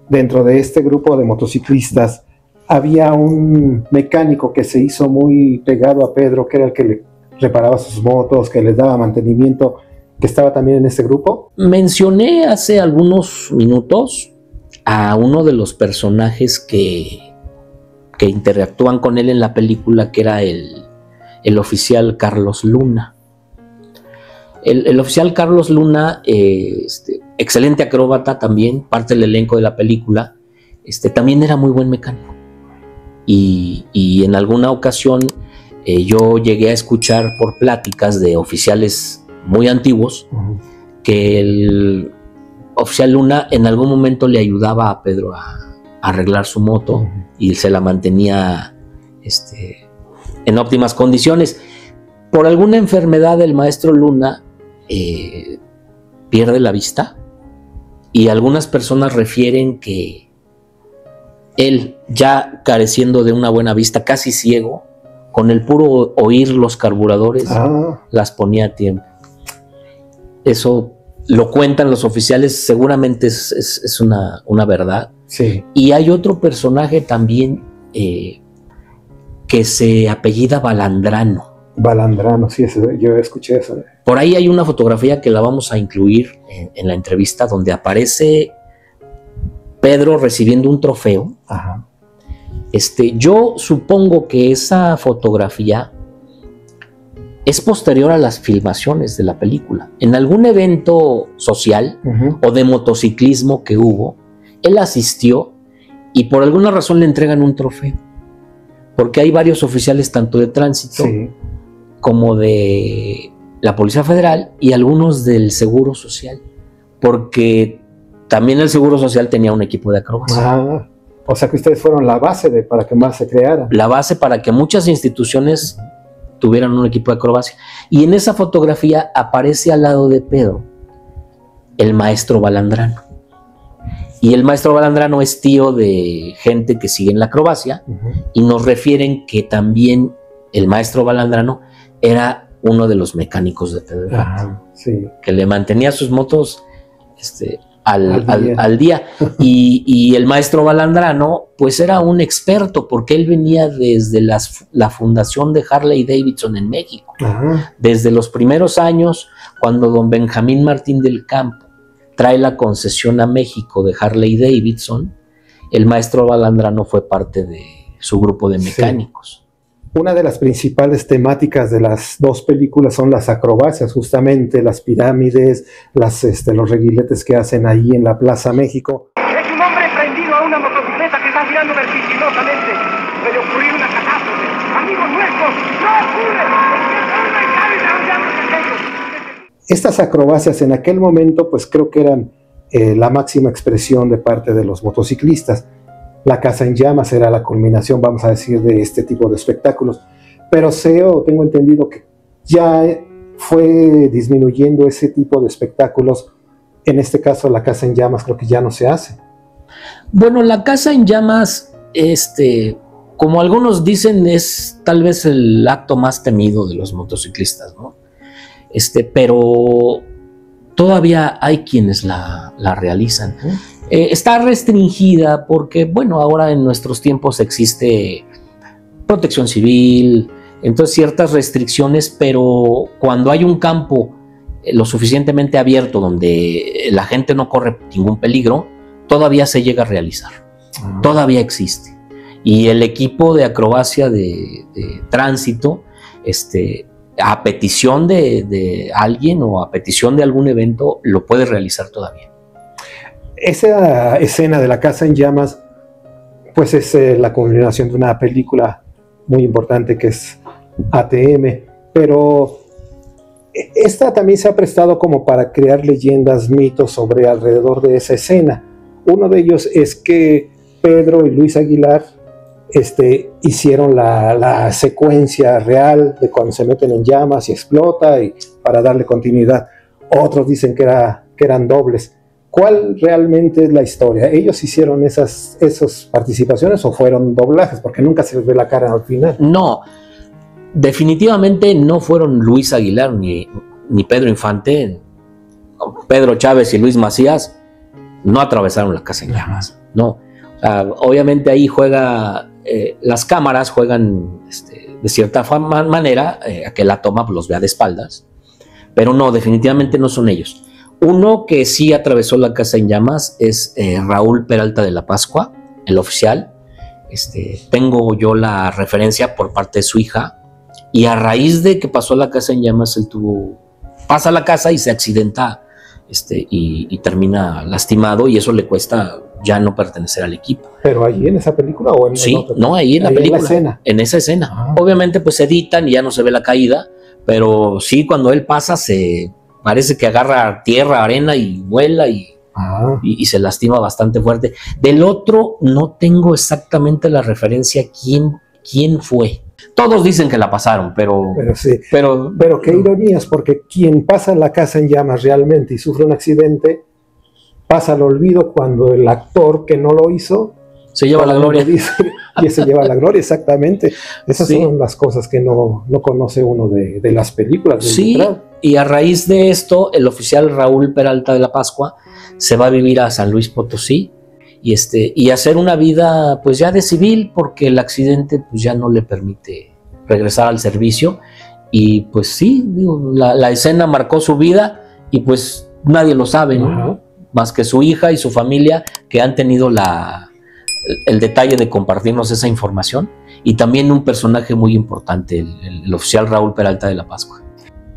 dentro de este grupo de motociclistas había un mecánico que se hizo muy pegado a Pedro, que era el que le reparaba sus motos, que les daba mantenimiento, que estaba también en este grupo. Mencioné hace algunos minutos a uno de los personajes que interactúan con él en la película, que era el oficial Carlos Luna. El oficial Carlos Luna, excelente acróbata también, parte del elenco de la película, también era muy buen mecánico. Y en alguna ocasión yo llegué a escuchar por pláticas de oficiales muy antiguos que el oficial Luna en algún momento le ayudaba a Pedro a arreglar su moto y se la mantenía en óptimas condiciones. Por alguna enfermedad el maestro Luna pierde la vista y algunas personas refieren que él, ya careciendo de una buena vista, casi ciego, con el puro oír los carburadores, las ponía a tiempo. Eso lo cuentan los oficiales, seguramente es una verdad. Sí. Y hay otro personaje también que se apellida Balandrano. Balandrano, sí, yo escuché eso. Por ahí hay una fotografía que la vamos a incluir en la entrevista donde aparece Pedro recibiendo un trofeo. Ajá. Yo supongo que esa fotografía es posterior a las filmaciones de la película. En algún evento social o de motociclismo que hubo, él asistió y por alguna razón le entregan un trofeo. Porque hay varios oficiales tanto de tránsito como de la Policía Federal y algunos del Seguro Social. Porque también el Seguro Social tenía un equipo de acrobacia. O sea que ustedes fueron la base para que más se creara. La base para que muchas instituciones tuvieran un equipo de acrobacia. Y en esa fotografía aparece al lado de Pedro el maestro Balandrano. Y el maestro Balandrano es tío de gente que sigue en la acrobacia y nos refieren que también el maestro Balandrano era uno de los mecánicos de Pedro Infante, que le mantenía sus motos al día. Y el maestro Balandrano pues era un experto porque él venía desde la fundación de Harley Davidson en México. Desde los primeros años, cuando don Benjamín Martín del Campo trae la concesión a México de Harley Davidson, el maestro Balandrano fue parte de su grupo de mecánicos. Una de las principales temáticas de las dos películas son las acrobacias, justamente las pirámides, los reguiletes que hacen ahí en la Plaza México. Es un hombre prendido a una motocicleta que está girando vertiginosamente. Puede ocurrir una catástrofe. Amigos nuestros, no ocurre. Estas acrobacias en aquel momento pues creo que eran la máxima expresión de parte de los motociclistas. La Casa en Llamas era la culminación, vamos a decir, de este tipo de espectáculos. Pero tengo entendido que ya fue disminuyendo ese tipo de espectáculos. En este caso, la Casa en Llamas creo que ya no se hace. Bueno, la Casa en Llamas, como algunos dicen, es tal vez el acto más temido de los motociclistas, ¿no? Pero todavía hay quienes la realizan. Está restringida porque, bueno, ahora en nuestros tiempos existe protección civil, entonces ciertas restricciones, pero cuando hay un campo lo suficientemente abierto donde la gente no corre ningún peligro, todavía se llega a realizar, todavía existe. Y el equipo de acrobacia de tránsito, a petición de alguien o a petición de algún evento, lo puede realizar todavía. Esa escena de la Casa en Llamas, pues es la culminación de una película muy importante que es ATM, pero esta también se ha prestado como para crear leyendas, mitos alrededor de esa escena. Uno de ellos es que Pedro y Luis Aguilar hicieron la secuencia real de cuando se meten en llamas y explota y para darle continuidad. Otros dicen que eran dobles. ¿Cuál realmente es la historia? ¿Ellos hicieron esas participaciones o fueron doblajes? Porque nunca se les ve la cara al final. No, definitivamente no fueron Luis Aguilar ni ni Pedro Infante, Pedro Chávez y Luis Macías no atravesaron la casa en llamas, no. O sea, obviamente ahí juega, las cámaras juegan de cierta manera a que la toma los vea de espaldas, pero no, definitivamente no son ellos. Uno que sí atravesó la casa en llamas es Raúl Peralta de la Pascua, el oficial. Tengo yo la referencia por parte de su hija, y a raíz de que pasó la casa en llamas, él pasa a la casa y se accidenta y termina lastimado, y eso le cuesta ya no pertenecer al equipo. ¿Pero allí en esa película o en Sí, otra? no, ahí en la película, en la escena. En esa escena. Obviamente pues se editan y ya no se ve la caída, pero sí, cuando él pasa parece que agarra tierra, arena y vuela y se lastima bastante fuerte. Del otro no tengo exactamente la referencia quién fue. Todos dicen que la pasaron, pero sí. Pero qué ironías, porque quien pasa la casa en llamas realmente y sufre un accidente, pasa al olvido cuando el actor que no lo hizo se lleva la gloria. Y se lleva la gloria, exactamente. Esas son las cosas que no conoce uno de las películas. Sí, y a raíz de esto, el oficial Raúl Peralta de la Pascua se va a vivir a San Luis Potosí y hacer una vida pues ya de civil, porque el accidente pues ya no le permite regresar al servicio. Y pues sí, digo, la escena marcó su vida y pues nadie lo sabe, ¿no? Más que su hija y su familia, que han tenido el detalle de compartirnos esa información, y también un personaje muy importante, el oficial Raúl Peralta de la Pascua.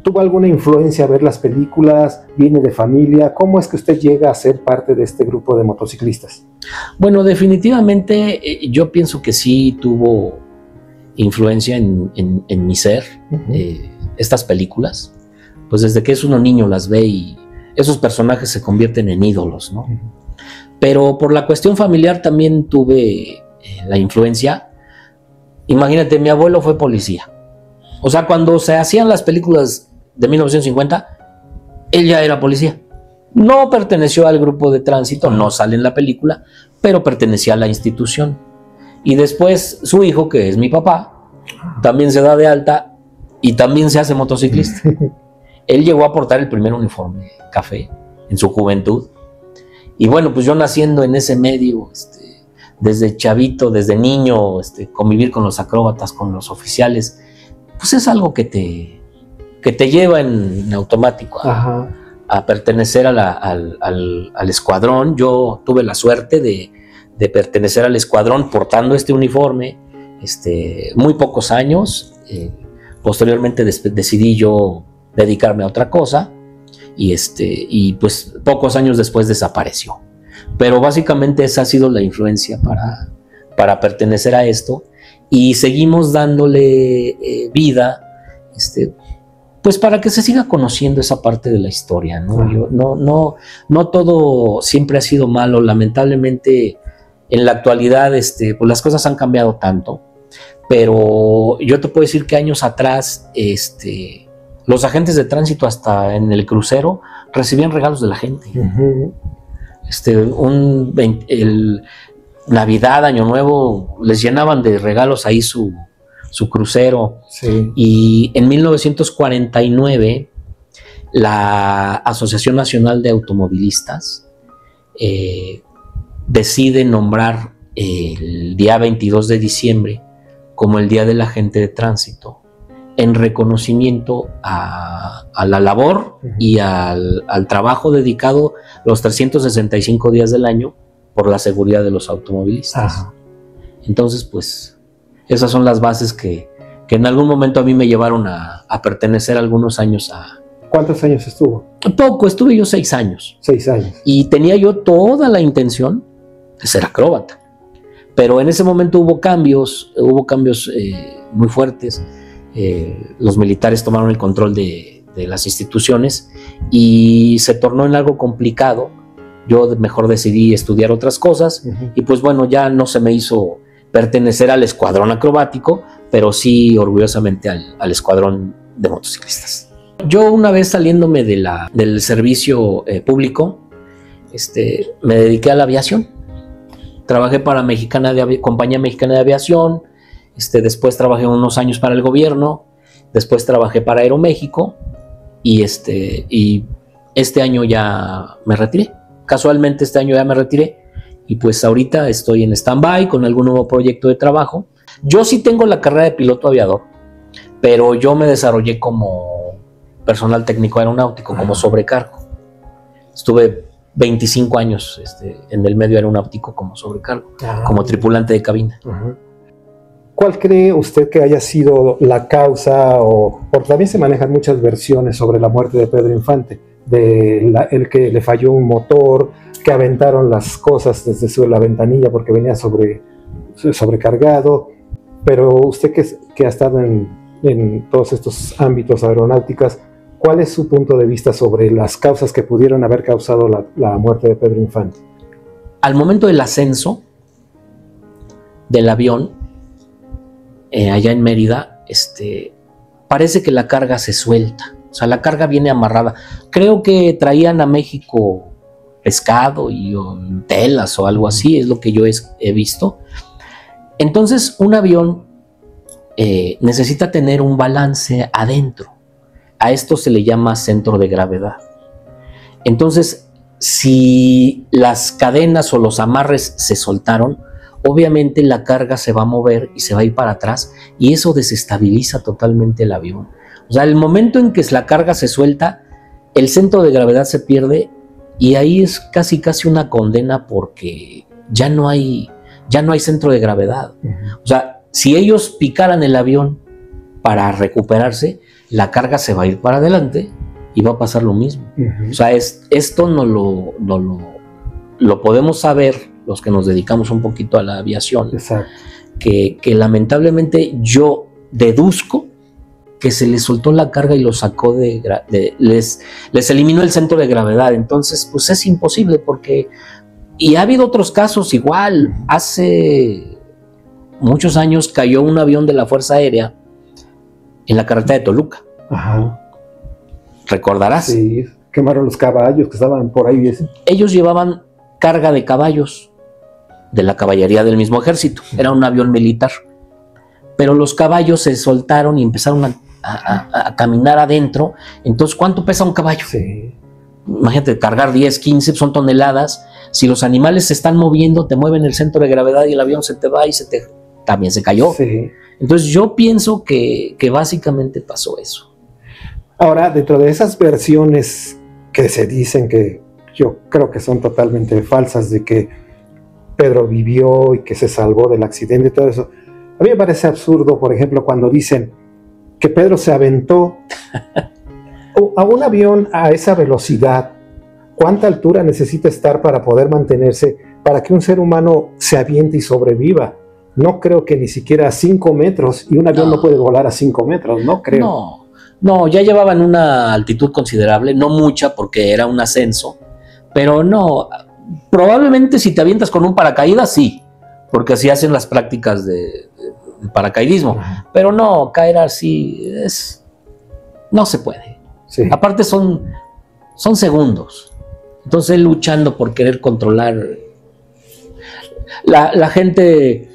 ¿Tuvo alguna influencia a ver las películas? ¿Viene de familia? ¿Cómo es que usted llega a ser parte de este grupo de motociclistas? Bueno, definitivamente yo pienso que sí tuvo influencia en mi ser, estas películas, pues desde que es uno niño las ve y esos personajes se convierten en ídolos, ¿no? Pero por la cuestión familiar también tuve la influencia. Imagínate, mi abuelo fue policía. O sea, cuando se hacían las películas de 1950, él ya era policía. No perteneció al grupo de tránsito, no sale en la película, pero pertenecía a la institución. Y después su hijo, que es mi papá, también se da de alta y también se hace motociclista. Él llegó a portar el primer uniforme café en su juventud. Y bueno, pues yo naciendo en ese medio, desde chavito, desde niño, convivir con los acróbatas, con los oficiales, pues es algo que te lleva en automático a pertenecer al escuadrón. Yo tuve la suerte de pertenecer al escuadrón portando este uniforme muy pocos años. Posteriormente decidí yo dedicarme a otra cosa y pues pocos años después desapareció. Pero básicamente esa ha sido la influencia para pertenecer a esto, y seguimos dándole vida pues para que se siga conociendo esa parte de la historia, ¿no? No todo siempre ha sido malo. Lamentablemente en la actualidad pues las cosas han cambiado tanto, pero yo te puedo decir que años atrás los agentes de tránsito hasta en el crucero recibían regalos de la gente. Navidad, Año Nuevo, les llenaban de regalos ahí su crucero. Sí. Y en 1949 la Asociación Nacional de Automovilistas decide nombrar el día 22 de diciembre como el Día del Agente de Tránsito, en reconocimiento a la labor y al trabajo dedicado los 365 días del año por la seguridad de los automovilistas. Entonces, pues, esas son las bases que en algún momento a mí me llevaron a pertenecer algunos años a... ¿Cuántos años estuvo? Poco, estuve yo 6 años. 6 años. Y tenía yo toda la intención de ser acróbata. Pero en ese momento hubo cambios muy fuertes. Los militares tomaron el control de las instituciones y se tornó en algo complicado. Yo mejor decidí estudiar otras cosas y pues bueno, ya no se me hizo pertenecer al escuadrón acrobático, pero sí orgullosamente al escuadrón de motociclistas. Yo una vez saliéndome del servicio público, me dediqué a la aviación. Trabajé para Compañía Mexicana de Aviación. Después trabajé unos años para el gobierno, después trabajé para Aeroméxico y este año ya me retiré. Casualmente este año ya me retiré y pues ahorita estoy en stand-by con algún nuevo proyecto de trabajo. Yo sí tengo la carrera de piloto aviador, pero yo me desarrollé como personal técnico aeronáutico, como sobrecargo. Estuve 25 años en el medio aeronáutico como sobrecargo, como tripulante de cabina. ¿Cuál cree usted que haya sido la causa, porque también se manejan muchas versiones sobre la muerte de Pedro Infante, el que le falló un motor, que aventaron las cosas desde la ventanilla porque venía sobrecargado, pero usted que ha estado en todos estos ámbitos aeronáuticos, ¿cuál es su punto de vista sobre las causas que pudieron haber causado la muerte de Pedro Infante? Al momento del ascenso del avión, allá en Mérida, parece que la carga se suelta. O sea, la carga viene amarrada. Creo que traían a México pescado y telas o algo así, es lo que yo he visto. Entonces, un avión necesita tener un balance adentro. A esto se le llama centro de gravedad. Entonces, si las cadenas o los amarres se soltaron, obviamente la carga se va a mover y se va a ir para atrás y eso desestabiliza totalmente el avión. O sea, el momento en que la carga se suelta, el centro de gravedad se pierde y ahí es casi una condena porque ya no hay centro de gravedad. O sea, si ellos picaran el avión para recuperarse, la carga se va a ir para adelante y va a pasar lo mismo. O sea, esto no lo podemos saber los que nos dedicamos un poquito a la aviación. Exacto. Que lamentablemente yo deduzco que se les soltó la carga y lo sacó les eliminó el centro de gravedad. Entonces, pues es imposible porque... Y ha habido otros casos igual. Hace muchos años cayó un avión de la Fuerza Aérea en la carretera de Toluca. ¿Recordarás? Sí, quemaron los caballos que estaban por ahí. Ellos llevaban carga de caballos de la caballería del mismo ejército. Era un avión militar. Pero los caballos se soltaron y empezaron a caminar adentro. Entonces, ¿cuánto pesa un caballo? Sí. Imagínate, cargar 10, 15, son toneladas. Si los animales se están moviendo, te mueven el centro de gravedad y el avión se te va y también se cayó. Sí. Entonces yo pienso que básicamente pasó eso. Ahora, dentro de esas versiones que se dicen, que yo creo que son totalmente falsas, de que Pedro vivió y que se salvó del accidente y todo eso, a mí me parece absurdo, por ejemplo, cuando dicen que Pedro se aventó a un avión a esa velocidad. ¿Cuánta altura necesita estar para poder mantenerse, para que un ser humano se aviente y sobreviva? No creo que ni siquiera a 5 metros, y un avión no puede volar a 5 metros, no creo. No, ya llevaban una altitud considerable, no mucha porque era un ascenso, pero no, probablemente si te avientas con un paracaídas, sí, porque así hacen las prácticas de paracaidismo, pero no, caer así no se puede. Sí. Aparte son segundos, entonces él luchando por querer controlar, la gente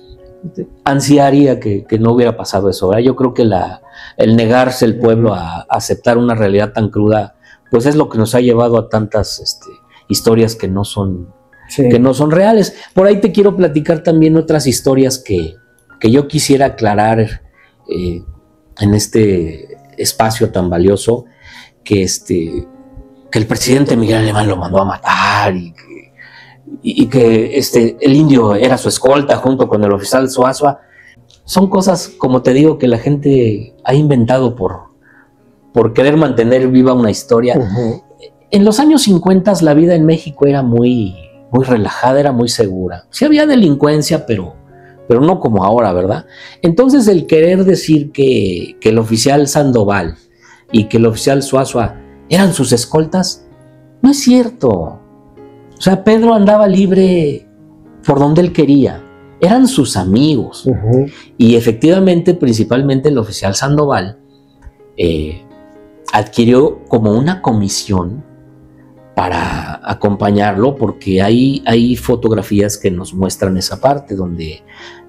ansiaría que no hubiera pasado eso, ¿verdad? Yo creo que el negarse el pueblo a aceptar una realidad tan cruda, pues es lo que nos ha llevado a tantas historias que no son reales. Por ahí te quiero platicar también otras historias que yo quisiera aclarar en este espacio tan valioso, que el presidente Miguel Alemán lo mandó a matar y que el indio era su escolta junto con el oficial Suazua. Son cosas, como te digo, que la gente ha inventado por querer mantener viva una historia. En los años 50 la vida en México era muy relajada, era muy segura. Sí había delincuencia, pero no como ahora, ¿verdad? Entonces el querer decir que el oficial Sandoval y que el oficial Suazua eran sus escoltas, no es cierto. O sea, Pedro andaba libre por donde él quería. Eran sus amigos. Y efectivamente, principalmente el oficial Sandoval adquirió como una comisión para acompañarlo, porque hay fotografías que nos muestran esa parte donde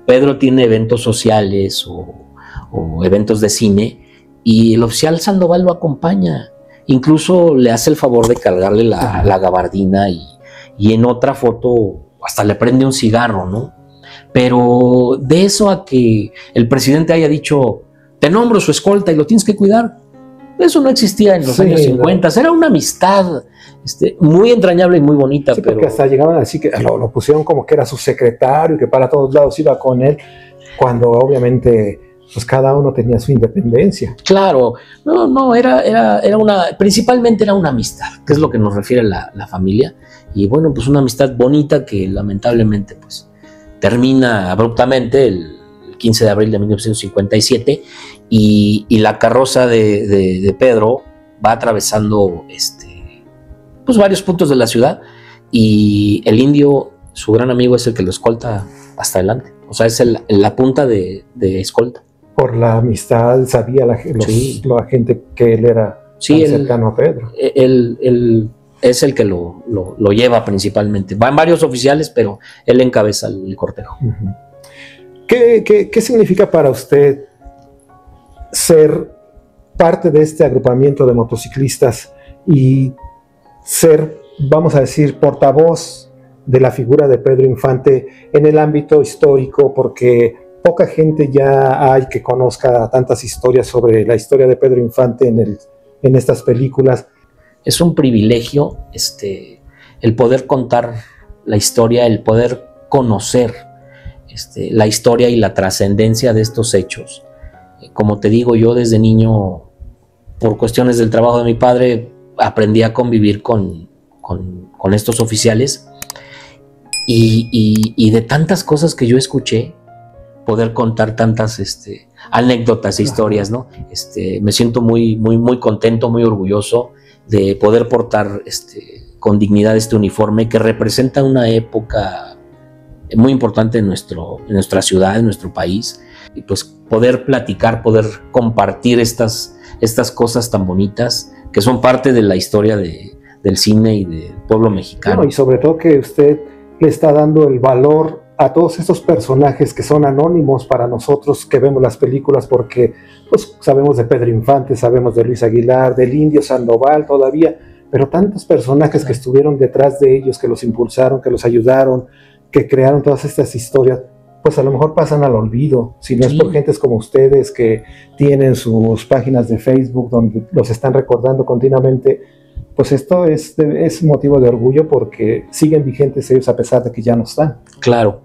Pedro tiene eventos sociales o eventos de cine y el oficial Sandoval lo acompaña. incluso le hace el favor de cargarle la gabardina y en otra foto hasta le prende un cigarro, ¿no? Pero de eso a que el presidente haya dicho, te nombro su escolta y lo tienes que cuidar, eso no existía en los años 50, era una amistad muy entrañable y muy bonita. Sí, pero porque hasta llegaban a decir que lo pusieron como que era su secretario y que para todos lados iba con él, cuando obviamente pues cada uno tenía su independencia. Claro, no, era principalmente era una amistad, que es lo que nos refiere la familia, y bueno, pues una amistad bonita que lamentablemente pues termina abruptamente el 15 de abril de 1957 y la carroza de Pedro va atravesando pues varios puntos de la ciudad y el indio, su gran amigo, es el que lo escolta hasta adelante, o sea, es la punta de escolta. Por la amistad, sabía la gente que él era tan cercano a Pedro. Él es el que lo lleva principalmente. Van varios oficiales, pero él encabeza el cortejo. Uh-huh. ¿Qué significa para usted ser parte de este agrupamiento de motociclistas y ser, vamos a decir, portavoz de la figura de Pedro Infante en el ámbito histórico? Porque poca gente ya hay que conozca tantas historias sobre la historia de Pedro Infante en estas películas. Es un privilegio el poder contar la historia, el poder conocer la historia y la trascendencia de estos hechos. Como te digo, yo desde niño, por cuestiones del trabajo de mi padre, aprendí a convivir con estos oficiales y de tantas cosas que yo escuché, poder contar tantas anécdotas e historias, ¿no? Me siento muy, muy, muy contento, muy orgulloso de poder portar con dignidad este uniforme que representa una época muy importante en nuestra ciudad, en nuestro país, y pues poder platicar, poder compartir estas cosas tan bonitas que son parte de la historia del cine y del pueblo mexicano. No, y sobre todo que usted le está dando el valor a todos estos personajes que son anónimos para nosotros que vemos las películas, porque pues sabemos de Pedro Infante, sabemos de Luis Aguilar, del Indio Sandoval todavía, pero tantos personajes que estuvieron detrás de ellos, que los impulsaron, que los ayudaron, que crearon todas estas historias, pues a lo mejor pasan al olvido, si no es por gentes como ustedes que tienen sus páginas de Facebook donde los están recordando continuamente. Pues esto es motivo de orgullo porque siguen vigentes ellos a pesar de que ya no están. Claro,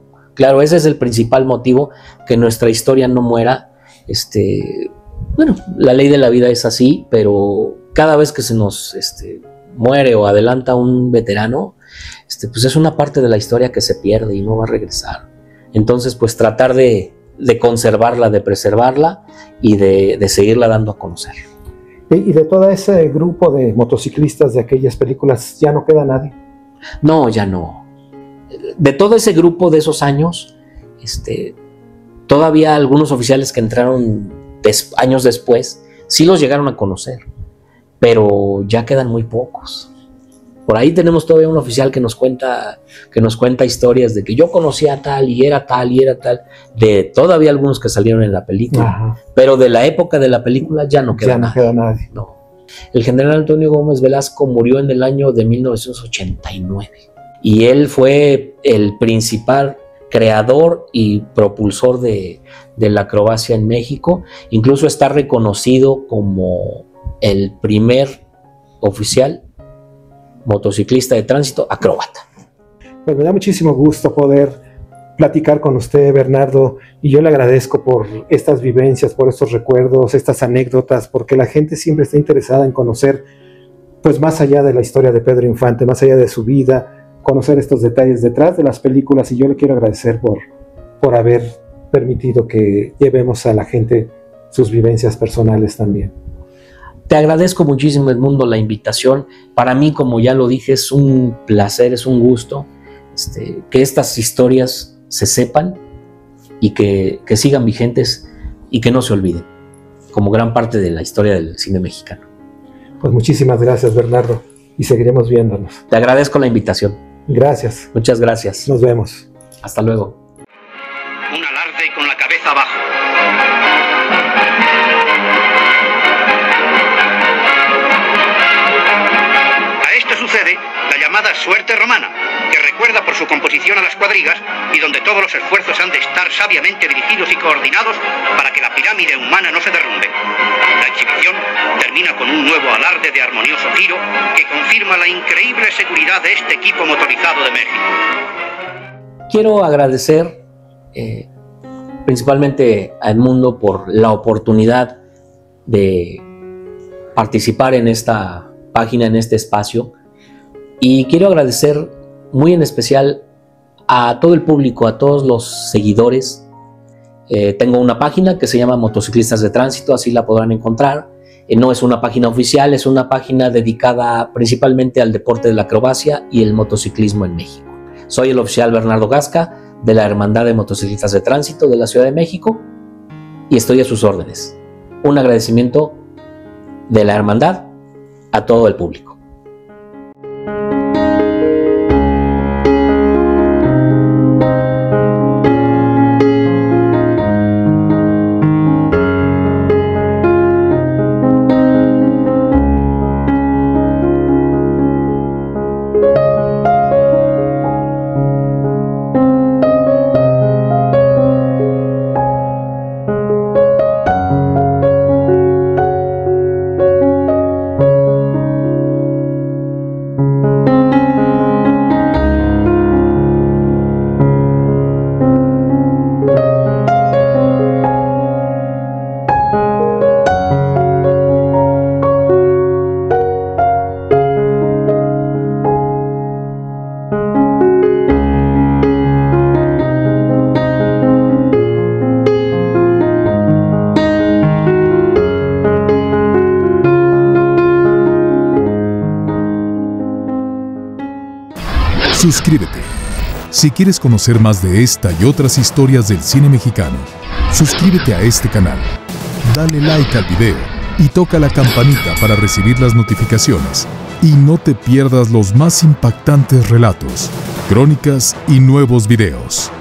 ese es el principal motivo, que nuestra historia no muera. Bueno, la ley de la vida es así, pero cada vez que se nos muere o adelanta un veterano, pues es una parte de la historia que se pierde y no va a regresar. Entonces, pues tratar de conservarla, de preservarla y de seguirla dando a conocer. Y de todo ese grupo de motociclistas de aquellas películas, ¿ya no queda nadie? No, ya no. De todo ese grupo de esos años, todavía algunos oficiales que entraron años después, sí los llegaron a conocer, pero ya quedan muy pocos. Por ahí tenemos todavía un oficial que nos cuenta historias de que yo conocía a tal y era tal y era tal, de todavía algunos que salieron en la película. Ajá. Pero de la época de la película ya no queda nadie. No. El general Antonio Gómez Velasco murió en el año de 1989 y él fue el principal creador y propulsor de la acrobacia en México. Incluso está reconocido como el primer oficial motociclista de tránsito acróbata. Pues me da muchísimo gusto poder platicar con usted, Bernardo, y yo le agradezco por estas vivencias, por estos recuerdos, estas anécdotas, porque la gente siempre está interesada en conocer, pues más allá de la historia de Pedro Infante, más allá de su vida, conocer estos detalles detrás de las películas, y yo le quiero agradecer por haber permitido que llevemos a la gente sus vivencias personales también. Te agradezco muchísimo, Edmundo, la invitación. Para mí, como ya lo dije, es un placer, es un gusto que estas historias se sepan y que sigan vigentes y que no se olviden, como gran parte de la historia del cine mexicano. Pues muchísimas gracias, Bernardo, y seguiremos viéndonos. Te agradezco la invitación. Gracias. Muchas gracias. Nos vemos. Hasta luego. Un alarde con la cabeza abajo. llamada Suerte Romana, que recuerda por su composición a las cuadrigas y donde todos los esfuerzos han de estar sabiamente dirigidos y coordinados para que la pirámide humana no se derrumbe. La exhibición termina con un nuevo alarde de armonioso giro que confirma la increíble seguridad de este equipo motorizado de México. Quiero agradecer principalmente a Edmundo por la oportunidad de participar en esta página, en este espacio, y quiero agradecer muy en especial a todo el público, a todos los seguidores. Tengo una página que se llama Motociclistas de Tránsito, así la podrán encontrar. No es una página oficial, es una página dedicada principalmente al deporte de la acrobacia y el motociclismo en México. Soy el oficial Bernardo Gasca de la Hermandad de Motociclistas de Tránsito de la Ciudad de México y estoy a sus órdenes. Un agradecimiento de la Hermandad a todo el público. Suscríbete. Si quieres conocer más de esta y otras historias del cine mexicano, suscríbete a este canal, dale like al video y toca la campanita para recibir las notificaciones y no te pierdas los más impactantes relatos, crónicas y nuevos videos.